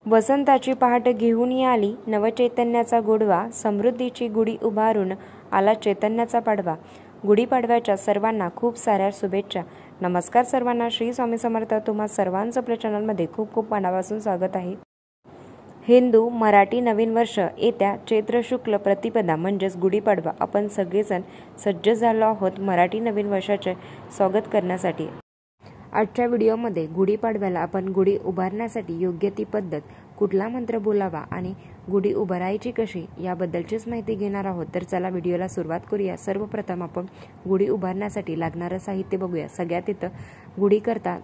वसंताची पहाट घेऊन आली नवचैतन्याचा गोडवा, समृद्धीची गुढी उभारून आला चैतन्याचा पाडवा। गुढीपाडव्याच्या सर्वांना खूप साऱ्या शुभेच्छा। नमस्कार सर्वांना, श्री स्वामी समर्थ। तुम्हा सर्वांचं आपल्या चॅनलमध्ये खूप खूप मनापासून स्वागत आहे। हिंदू मराठी नवीन वर्ष येत्या चैत्र शुक्ल प्रतिपदा म्हणजेच गुढीपाडवा आपण सगळेजण सज्ज झालो आहोत मराठी नवीन वर्षाचे स्वागत करण्यासाठी। आजच्या व्हिडिओमध्ये गुढीपाडव्याला आपण गुढी उभारण्यासाठी योग्य ती पद्धत, कुठला मंत्र बोलावा आणि गुढी उभारायची कशी याबद्दलचीच माहिती घेणार आहोत। तर चला व्हिडिओला सुरुवात करूया। सर्वप्रथम आपण गुढी उभारण्यासाठी लागणारं साहित्य बघूया। सगळ्यात इथं गुढी करता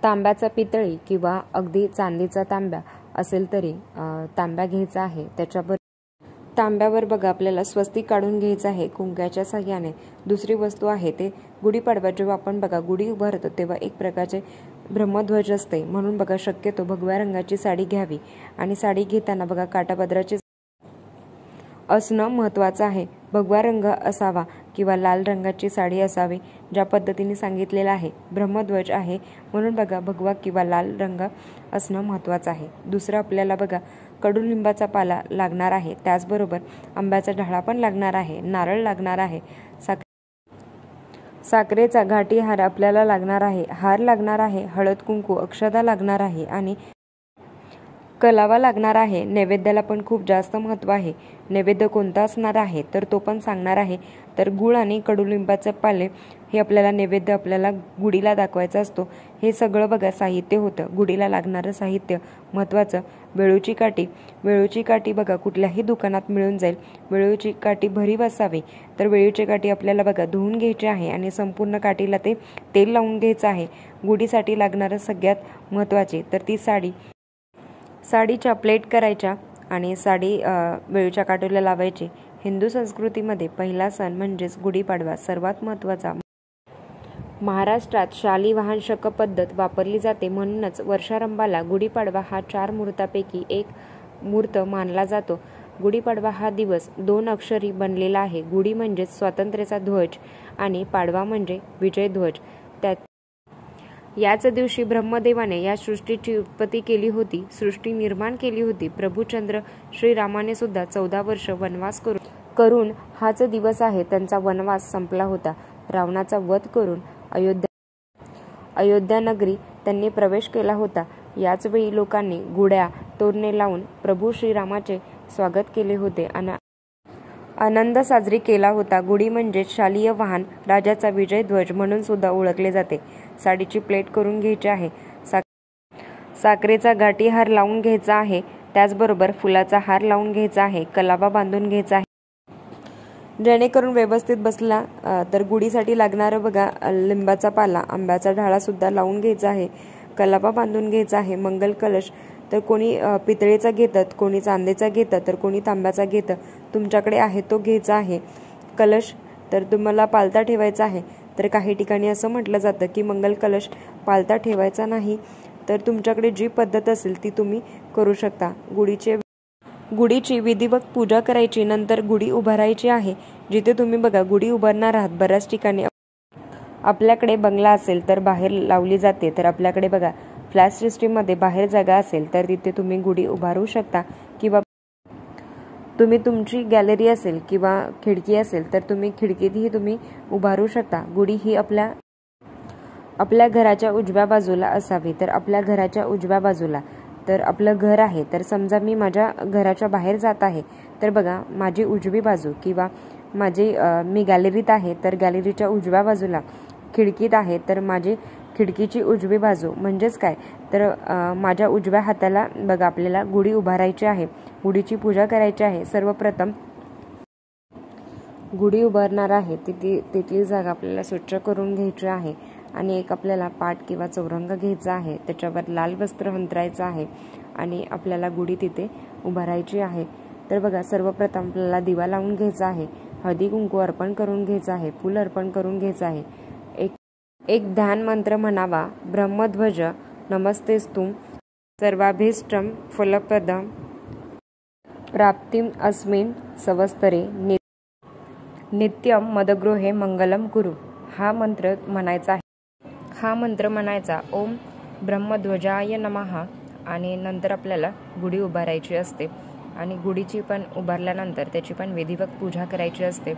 तांब्याचा पितळी किंवा अगदी चांदीचा तांब्या असेल तरी तांब्या घ्यायचा आहे। त्याच्यावर तांब्यावर बघा आपल्याला स्वस्तिक काढून घ्यायचं आहे कुंकाच्या साह्याने। दुसरी वस्तू आहे ते गुढीपाडवा जेव्हा आपण बघा गुढी उभारतो तेव्हा एक प्रकारचे ब्रह्मध्वज असते, म्हणून बघा शक्यतो भगव्या रंगाची साडी घ्यावी आणि साडी घेताना बघा काठापदराचे असणं महत्त्वाचं आहे। भगवा रंग असावा किंवा लाल रंगाची साडी असावी, ज्या पद्धतीने सांगितलेलं आहे। ब्रह्मध्वज आहे म्हणून बघा भगवा किंवा लाल रंग असणं महत्त्वाचं आहे। दुसरं आपल्याला बघा कडुलिंबाचा पाला लागणार आहे, त्याचबरोबर आंब्याचा ढाळा पण लागणार आहे, नारळ लागणार आहे, साखरेचा घाटी हार आपल्याला लागणार आहे, हार लागणार आहे, हळद कुंकू अक्षता लागणार आहे आणि कलावा लागणार आहे। नैवेद्याला पण खूप जास्त महत्त्व आहे। नैवेद्य कोणता असणार आहे तर तो पण सांगणार आहे। तर गुळ आणि कडुलिंबाचे पाले हे आपल्याला नैवेद्य आपल्याला गुढीला दाखवायचा असतो। हे सगळं बघा साहित्य होतं। गुढीला लागणारं साहित्य महत्त्वाचं वेळूची काठी। वेळूची काठी बघा कुठल्याही दुकानात मिळून जाईल। वेळूची काठी भरीव असावी। तर वेळूची काठी आपल्याला बघा धुवून घ्यायची आहे आणि संपूर्ण काठीला ते तेल लावून घ्यायचं आहे। गुढीसाठी लागणारं सगळ्यात महत्त्वाचे तर ती साडीच्या प्लेट करायच्या आणि साडी वेळूच्या काठीला लावायची। हिंदू संस्कृतीमध्ये पहिला सण म्हणजेच गुढीपाडवा सर्वात महत्त्वाचा। महाराष्ट्रात शालिवाहन शक पद्धत वापरली जाते, म्हणूनच वर्षारंभाला गुढीपाडवा हा 4 मुहूर्तापैकी एक मुहूर्त मानला जातो। गुढीपाडवा हा दिवस 2 अक्षरी बनलेला आहे। गुढी म्हणजे स्वातंत्र्याचा ध्वज आणि पाडवा म्हणजे विजय ध्वज। याच दिवशी ब्रह्मदेवाने या सृष्टीची उत्पत्ती केली होती, सृष्टी निर्माण केली होती। प्रभू चंद्र श्रीरामाने सुद्धा 14 वर्ष वनवास करून हाच दिवस आहे त्यांचा वनवास संपला होता। रावणाचा वध करून अयोध्या नगरी त्यांनी प्रवेश केला होता। याच वेळी लोकांनी गुढ्या तोरणे लावून प्रभू श्रीरामाचे स्वागत केले होते आणि आनंद साजरी केला होता। गुढी म्हणजे शालेय वाहन, राजाचा विजय ध्वज म्हणून सुद्धा ओळखले जाते। साडीची प्लेट करून घ्यायची आहे, साखरेचा घाटी हार लावून घ्यायचा आहे, त्याचबरोबर फुलाचा हार लावून घ्यायचा आहे, कलावा बांधून घ्यायचा आहे जेणेकरून व्यवस्थित बसला। तर गुढीसाठी लागणारं बघा लिंबाचा पाला, आंब्याचा ढाळा सुद्धा लावून घ्यायचा आहे, कलावा बांधून घ्यायचा आहे। मंगल कलश तर कोणी पितळेचा घेतात, कोणी चांदीचा घेतात, तर कोणी तांब्याचा घेतं, तुमच्याकडे आहे तो घ्यायचा आहे। कलश तर तुम्हाला पालता ठेवायचा आहे। तर काही ठिकाणी असं म्हटलं जातं की मंगल कलश पालता ठेवायचा नाही, तर तुमच्याकडे जी पद्धत असेल ती तुम्ही करू शकता। गुढीची विधिवत पूजा करायची, नंतर गुढी उभारायची आहे। जिथे तुम्ही बघा गुढी उभारणार आहात बऱ्याच ठिकाणी आपल्याकडे बंगला असेल तर बाहेर लावली जाते, तर आपल्याकडे बघा फ्लॅट सिस्टीममध्ये बाहेर जागा असेल तर तिथे तुम्ही गुढी उभारू शकता, किंवा तुम्ही तुमची गॅलरी असेल किंवा खिडकी असेल तर तुम्ही खिडकीतही तुम्ही उभारू शकता। गुढी ही आपल्या घराच्या उजव्या बाजूला असावी। तर आपल्या घराच्या उजव्या बाजूला तर आपलं घर आहे, तर समजा मी माझ्या घराच्या बाहेर जात आहे, तर बघा माझी उजवी बाजू किंवा मी गॅलरीत आहे तर गॅलरीच्या उजव्या बाजूला, खिडकीत आहे तर माझी खिडकीची उजवी बाजू म्हणजेच काय तर माझ्या उजव्या हाताला बघा आपल्याला गुढी उभारायची आहे, गुढीची पूजा करायची आहे। सर्वप्रथम गुढी उभारणार आहे तिथली जागा आपल्याला स्वच्छ करून घ्यायची आहे आणि एक आपल्याला पाट किंवा चौरंग घ्यायचा आहे, त्याच्यावर लाल वस्त्र अंतरायचं आहे आणि आपल्याला गुढी तिथे उभारायची आहे। तर बघा सर्वप्रथम आपल्याला दिवा लावून घ्यायचा आहे, हळदी कुंकू अर्पण करून घ्यायचं आहे, फूल अर्पण करून घ्यायचं आहे। एक ध्यान मंत्र म्हणावा, ब्रह्मध्वज नमस्तेस्तुं सर्वाभीष्टं फलप्रदं प्राप्तिं अस्मिन् संवत्सरे नित्यं मदगृहे मंगलम कुरु। हा मंत्र म्हणायचा आहे। हा मंत्र म्हणायचा ओम ब्रह्मध्वजाय नमः आणि नंतर आपल्याला गुढी उभारायची असते आणि गुढीची पण उभारल्यानंतर त्याची पण विधिवत पूजा करायची असते।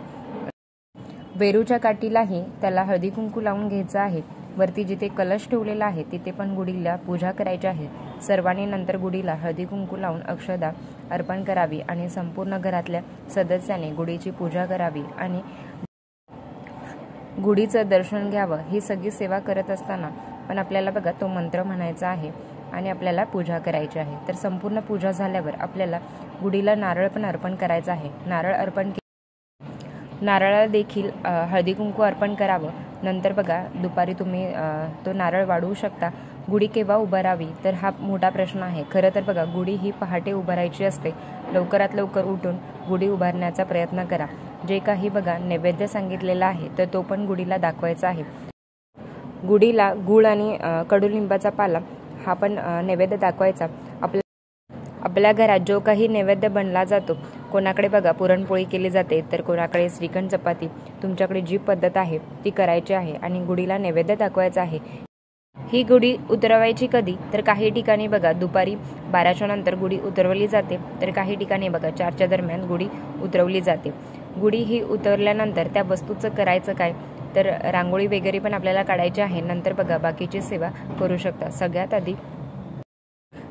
वेरूच्या काठीलाही त्याला हळदी कुंकू लावून घ्यायचं आहे। वरती जिथे कलश ठेवलेला आहे तिथे पण गुढीला पूजा करायची आहे। सर्वांनी नंतर गुढीला हळदी कुंकू लावून अक्षदा अर्पण करावी आणि संपूर्ण घरातल्या सदस्यांनी गुढीची पूजा करावी आणि गुढीचं दर्शन घ्यावं। ही सगळी सेवा करत असताना पण आपल्याला बघा तो मंत्र म्हणायचा आहे आणि आपल्याला पूजा करायची आहे। तर संपूर्ण पूजा झाल्यावर आपल्याला गुढीला नारळ पण अर्पण करायचा आहे। नारळाला देखील हळदी कुंकू अर्पण करावं। नंतर बघा दुपारी तुम्ही तो नारळ वाढवू शकता। गुढी केव्हा उभारावी तर हा मोठा प्रश्न आहे। खरं तर बघा गुढी ही पहाटे उभारायची असते। लवकरात लवकर उठून गुढी उभारण्याचा प्रयत्न करा। जे काही बघा नैवेद्य सांगितलेला आहे तर तो पण गुढीला दाखवायचा आहे। गुढीला गूळ आणि कडुलिंबाचा पाला हा पण नैवेद्य दाखवायचा। आपल्या घरात जो काही नैवेद्य बनला जातो, कोणाकडे बघा पुरणपोळी केली जाते तर कोणाकडे श्रीखंड चपाती, तुमच्याकडे जी पद्धत आहे ती करायची आहे आणि गुढीला नैवेद्य दाखवायचा आहे। ही गुढी उतरवायची कधी तर काही ठिकाणी बघा दुपारी 12च्या नंतर गुढी उतरवली जाते तर काही ठिकाणी बघा 4च्या दरम्यान गुढी उतरवली जाते। गुढी ही उतरल्यानंतर त्या वस्तूचं करायचं काय तर रांगोळी वगैरे पण आपल्याला काढायची आहे। नंतर बघा बाकीची सेवा करू शकता। सगळ्यात आधी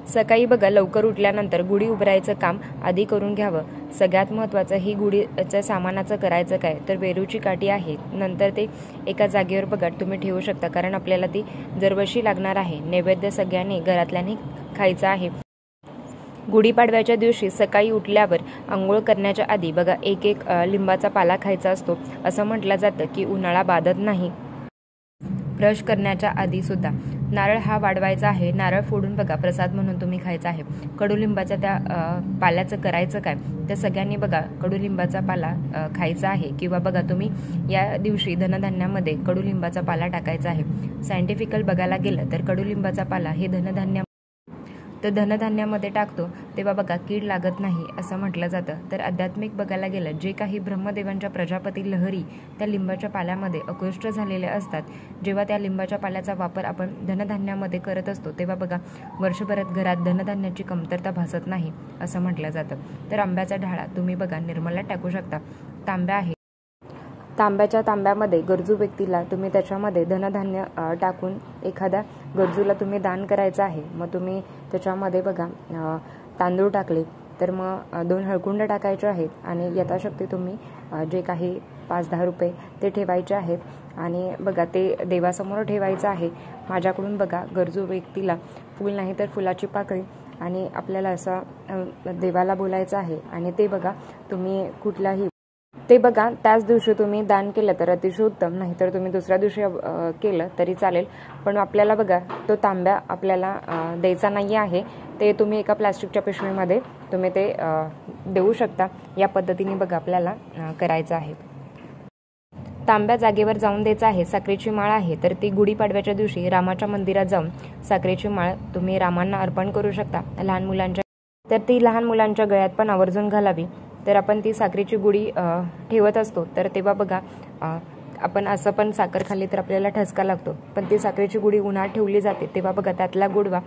सकाळी बघा लवकर उठल्यानंतर गुढी उभारायचं काम आधी करून घ्यावं। सगळ्यात महत्त्वाचं ही गुढीच्या सामानाचं करायचं काय तर वेरूची काठी आहे। नंतर ते एका जागेवर बघा तुम्ही ठेवू शकता कारण आपल्याला ती दरवर्षी लागणार आहे। नैवेद्य सगळ्यांनी घरातल्यांनी खायचं आहे। गुढीपाडव्याच्या दिवशी सकाळी उठल्यावर आंघोळ करण्याच्या आधी बघा एक लिंबाचा पाला खायचा असतो। असं म्हटलं जातं की उन्हाळा बाधत नाही। ब्रश करण्याच्या आधी सुद्धा नारळ हा वाढवायचा आहे। नारळ फोडून बघा प्रसाद म्हणून तुम्ही खायचा आहे। कडुलिंबाच्या त्या पाल्याचं करायचं काय तर सगळ्यांनी बघा कडुलिंबाचा पाला खायचा आहे किंवा बघा तुम्ही या दिवशी धनधान्यामध्ये कडुलिंबाचा पाला टाकायचा आहे। सायंटिफिकल बघायला गेलं तर कडुलिंबाचा पाला हे धनधान्यामध्ये टाकतो तेव्हा बघा कीड लागत नाही असं म्हटलं जातं। तर आध्यात्मिक बघायला गेलं जे काही ब्रह्मदेवांच्या प्रजापती लहरी त्या लिंबाच्या पाल्यामध्ये अकृष्ट झालेले असतात, जेव्हा त्या लिंबाच्या पाल्याचा वापर आपण धनधान्यामध्ये करत असतो तेव्हा बघा वर्षभरात घरात धनधान्याची कमतरता भासत नाही असं म्हटलं जातं। तर आंब्याचा ढाळा तुम्ही बघा निर्मला टाकू शकता। तांब्या आहे, तांब्याच्या तांब्यामध्ये गरजू व्यक्तीला तुम्ही त्याच्यामध्ये धनधान्य टाकून एखाद्या गरजूला तुम्ही दान करायचं आहे। मग तुम्ही त्याच्यामध्ये बघा तांदूळ टाकले तर मग 2 हळकुंड टाकायचे आहेत आणि यथाशक्ती तुम्ही जे काही 5-10 रुपये ते ठेवायचे आहेत आणि बघा ते देवासमोर ठेवायचं आहे। माझ्याकडून बघा गरजू व्यक्तीला फूल नाही तर फुलाची पाकळी आणि आपल्याला असं देवाला बोलायचं आहे आणि ते बघा तुम्ही कुठलाही ते बघा त्याच दिवशी तुम्ही दान केलं तर अतिशय उत्तम, नाहीतर तुम्ही दुसऱ्या दिवशी केलं तरी चालेल। पण आपल्याला बघा तो तांब्या आपल्याला द्यायचा नाही आहे, ते तुम्ही एका प्लास्टिकच्या पिशवीमध्ये तुम्ही ते देऊ शकता। या पद्धतीने बघा आपल्याला करायचं आहे। तांब्या जागेवर जाऊन द्यायचा आहे। साखरेची माळ आहे तर ती गुढीपाडव्याच्या दिवशी रामाच्या मंदिरात जाऊन साखरेची माळ तुम्ही रामांना अर्पण करू शकता। लहान मुलांच्या गळ्यात पण आवर्जून घालावी। तर आपण ती साखरेची गुढी ठेवत असतो तर तेव्हा बघा आपण असं पण साखर खाल्ली तर आपल्याला ठसका लागतो, पण ती साखरेची गुढी उन्हात ठेवली जाते तेव्हा बघा त्यातला गोडवा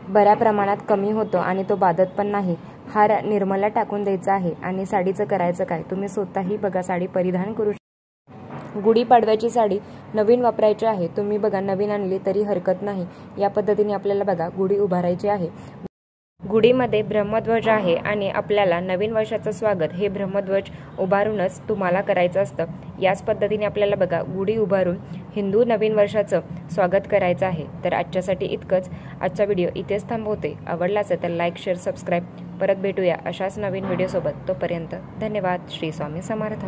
बऱ्या प्रमाणात कमी होतो आणि तो बाधत पण नाही। हार निर्मला टाकून द्यायचा आहे आणि साडीचं करायचं काय तुम्ही स्वतःही बघा साडी परिधान करू शकता। गुढीपाडव्याची साडी नवीन वापरायची आहे। तुम्ही बघा नवीन आणली तरी हरकत नाही। या पद्धतीने आपल्याला बघा गुढी उभारायची आहे। गुढीमध्ये ब्रह्मध्वज आहे आणि आपल्याला नवीन वर्षाचं स्वागत हे ब्रह्मध्वज उभारूनच तुम्हाला करायचं असतं। याच पद्धतीने आपल्याला बघा गुढी उभारून हिंदू नवीन वर्षाचं स्वागत करायचं आहे। तर आजच्यासाठी इतकंच। आजचा व्हिडिओ इथेच थांबवते। आवडला असेल तर लाईक, शेअर, सबस्क्राईब। परत भेटूया अशाच नवीन व्हिडिओसोबत। तोपर्यंत धन्यवाद। श्री स्वामी समर्थ।